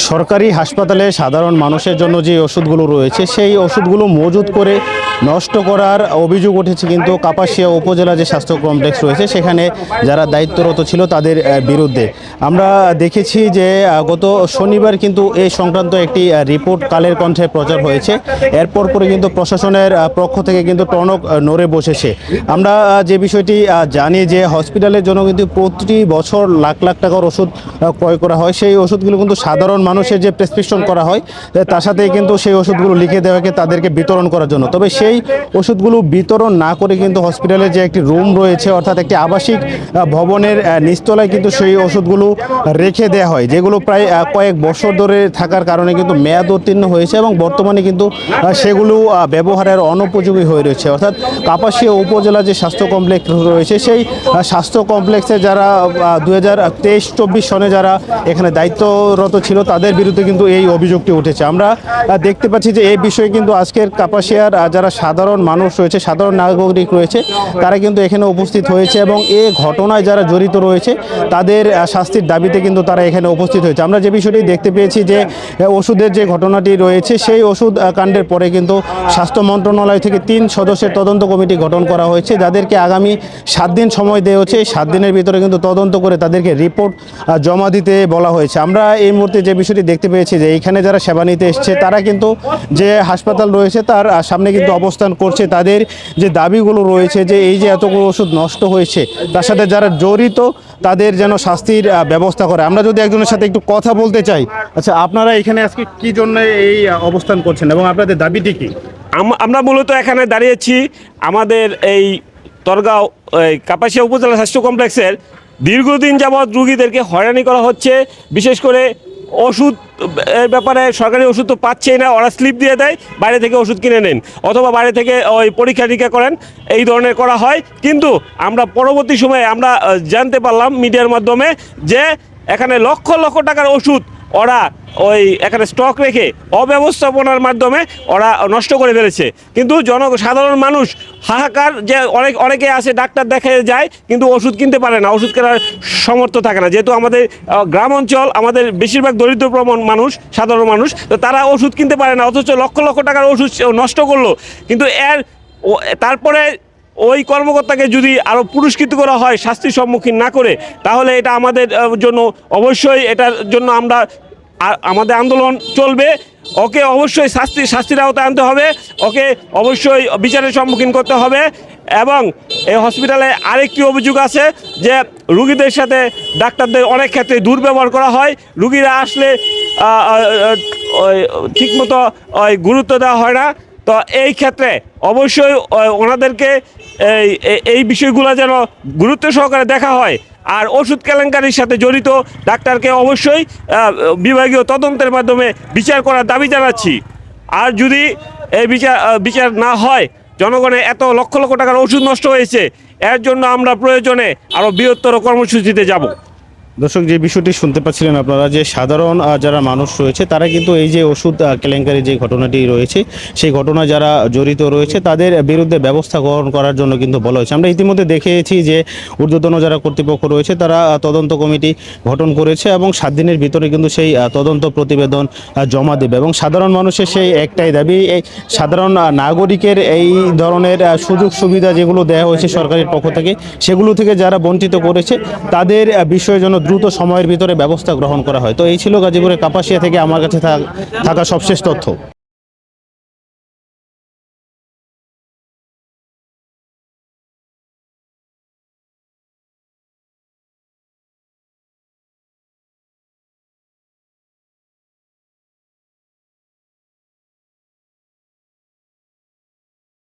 সরকারি হাসপাতালে সাধারণ মানুষের জন্য যে ওষুধগুলো রয়েছে সেই ওষুধগুলো মজুত করে নষ্ট করার অভিযোগ উঠেছে কিন্তু কাপাসিয়া উপজেলা যে স্বাস্থ্য কমপ্লেক্স রয়েছে সেখানে যারা দায়িত্বরত ছিল তাদের বিরুদ্ধে আমরা দেখেছি যে গত শনিবার কিন্তু এই সংক্রান্ত একটি রিপোর্ট কালের কণ্ঠে প্রচার হয়েছে। এরপর পরে কিন্তু প্রশাসনের পক্ষ থেকে কিন্তু টনক নড়ে বসেছে। আমরা যে বিষয়টি জানি যে হসপিটালের জন্য কিন্তু প্রতি বছর লাখ লাখ টাকার ওষুধ ক্রয় করা হয়। সেই ওষুধগুলো কিন্তু সাধারণ মানুষের যে প্রেসক্রিপশন করা হয় তার সাথে কিন্তু সেই ওষুধগুলো লিখে দেওয়াকে তাদেরকে বিতরণ করার জন্য, তবে সেই ওষুধগুলো বিতরণ না করে কিন্তু হসপিটালে যে একটি রুম রয়েছে অর্থাৎ একটি আবাসিক ভবনের নিচতলায় কিন্তু সেই ওষুধগুলো রেখে দেওয়া হয়, যেগুলো প্রায় কয়েক বছর ধরে থাকার কারণে কিন্তু মেয়াদ উত্তীর্ণ হয়েছে এবং বর্তমানে কিন্তু সেগুলো ব্যবহারের অনুপযোগী হয়ে রয়েছে। অর্থাৎ কাপাসিয়া উপজেলা যে স্বাস্থ্য কমপ্লেক্স রয়েছে সেই স্বাস্থ্য কমপ্লেক্সে যারা 2023-24 সনে যারা এখানে দায়িত্বরত ছিল তাদের বিরুদ্ধে কিন্তু এই অভিযোগটি উঠেছে। আমরা দেখতে পাচ্ছি যে এই বিষয়ে কিন্তু আজকের কাপাসিয়ার যারা সাধারণ মানুষ রয়েছে, সাধারণ নাগরিক রয়েছে, তারা কিন্তু এখানে উপস্থিত হয়েছে এবং এই ঘটনায় যারা জড়িত রয়েছে তাদের শাস্তির দাবিতে কিন্তু তারা এখানে উপস্থিত হয়েছে। আমরা যে বিষয়টি দেখতে পেয়েছি যে ওষুধের যে ঘটনাটি রয়েছে সেই ওষুধ কাণ্ডের পরে কিন্তু স্বাস্থ্য মন্ত্রণালয় থেকে 3 সদস্যের তদন্ত কমিটি গঠন করা হয়েছে, যাদেরকে আগামী 7 দিন সময় দেওয়া হচ্ছে। এই 7 দিনের ভিতরে কিন্তু তদন্ত করে তাদেরকে রিপোর্ট জমা দিতে বলা হয়েছে। আমরা এই মুহূর্তে যে বিষয়টি দেখতে পেয়েছি যে এইখানে যারা সেবা নিতে এসছে তারা কিন্তু যে হাসপাতাল রয়েছে তার সামনে কিন্তু অবস্থান করছে। তাদের যে দাবিগুলো রয়েছে যে এই যে এতগুলো ওষুধ নষ্ট হয়েছে তার সাথে যারা জড়িত তাদের যেন শাস্তির ব্যবস্থা করে। আমরা যদি একজনের সাথে একটু কথা বলতে চাই, আচ্ছা আপনারা এখানে আজকে কি জন্য এই অবস্থান করছেন এবং আপনাদের দাবিটি কি? আমরা মূলত এখানে দাঁড়িয়েছি আমাদের এই তরগাঁও কাপাসিয়া উপজেলা স্বাস্থ্য কমপ্লেক্সের দীর্ঘদিন যাবৎ রুগীদেরকে হয়রানি করা হচ্ছে। বিশেষ করে ওষুধ এর ব্যাপারে সরকারি ওষুধ তো পাচ্ছেই না, ওরা স্লিপ দিয়ে দেয় বাইরে থেকে ওষুধ কিনে নেন অথবা বাইরে থেকে ওই পরীক্ষা নিরীক্ষা করেন, এই ধরনের করা হয়। কিন্তু আমরা পরবর্তী সময়ে আমরা জানতে পারলাম মিডিয়ার মাধ্যমে যে এখানে লক্ষ লক্ষ টাকার ওষুধ ওরা ওই এখানে স্টক রেখে অব্যবস্থাপনার মাধ্যমে ওরা নষ্ট করে ফেলেছে। কিন্তু সাধারণ মানুষ হাহাকার, যে অনেকে আসে ডাক্তার দেখে যায় কিন্তু ওষুধ কিনতে পারে না, ওষুধ কেনার সামর্থ্য থাকে না। যেহেতু আমাদের গ্রাম অঞ্চল, আমাদের বেশিরভাগ দরিদ্র মানুষ, সাধারণ মানুষ, তো তারা ওষুধ কিনতে পারে না, অথচ লক্ষ লক্ষ টাকার ওষুধ নষ্ট করলো। কিন্তু তারপরে ওই কর্মকর্তাকে যদি আরও পুরস্কৃত করা হয় শাস্তির সম্মুখীন না করে, তাহলে এটা আমাদের জন্য অবশ্যই, এটার জন্য আমাদের আন্দোলন চলবে। ওকে অবশ্যই শাস্তির আওতায় আনতে হবে, ওকে অবশ্যই বিচারের সম্মুখীন করতে হবে। এবং এই হসপিটালে আরেকটি অভিযোগ আছে যে রুগীদের সাথে ডাক্তারদের অনেক ক্ষেত্রে দুর্ব্যবহার করা হয়। রুগীরা আসলে ঠিকমতো গুরুত্ব দেওয়া হয় না। তো এই ক্ষেত্রে অবশ্যই ওনাদেরকে এই বিষয়গুলো যেন গুরুত্ব সহকারে দেখা হয়। আর ওষুধ কেলেঙ্কারির সাথে জড়িত ডাক্তারকে অবশ্যই বিভাগীয় তদন্তের মাধ্যমে বিচার করার দাবি জানাচ্ছি। আর যদি এই বিচার না হয়, জনগণের এত লক্ষ লক্ষ টাকার ওষুধ নষ্ট হয়েছে, এর জন্য আমরা প্রয়োজনে আরও বৃহত্তর কর্মসূচিতে যাব। দর্শক, যে বিষয়টি শুনতে পাচ্ছিলেন আপনারা যে সাধারণ যারা মানুষ রয়েছে তারা কিন্তু এই যে ওষুধ কেলেঙ্কারি যে ঘটনাটি রয়েছে সেই ঘটনায় যারা জড়িত রয়েছে তাদের বিরুদ্ধে ব্যবস্থা গ্রহণ করার জন্য কিন্তু বলা হয়েছে। আমরা ইতিমধ্যে দেখেছি যে ঊর্ধ্বতন যারা কর্তৃপক্ষ রয়েছে তারা তদন্ত কমিটি গঠন করেছে এবং 7 দিনের ভিতরে কিন্তু সেই তদন্ত প্রতিবেদন জমা দেবে। এবং সাধারণ মানুষের সেই একটাই দাবি, এই সাধারণ নাগরিকের এই ধরনের সুযোগ সুবিধা যেগুলো দেওয়া হয়েছে সরকারের পক্ষ থেকে, সেগুলো থেকে যারা বঞ্চিত করেছে তাদের বিষয়ের জন্য দ্রুত সময়ের ভিতরে ব্যবস্থা গ্রহণ করা হয়। তো এই ছিল গাজীপুরের কাপাসিয়া থেকে আমার কাছে থাকা সবশেষ তথ্য।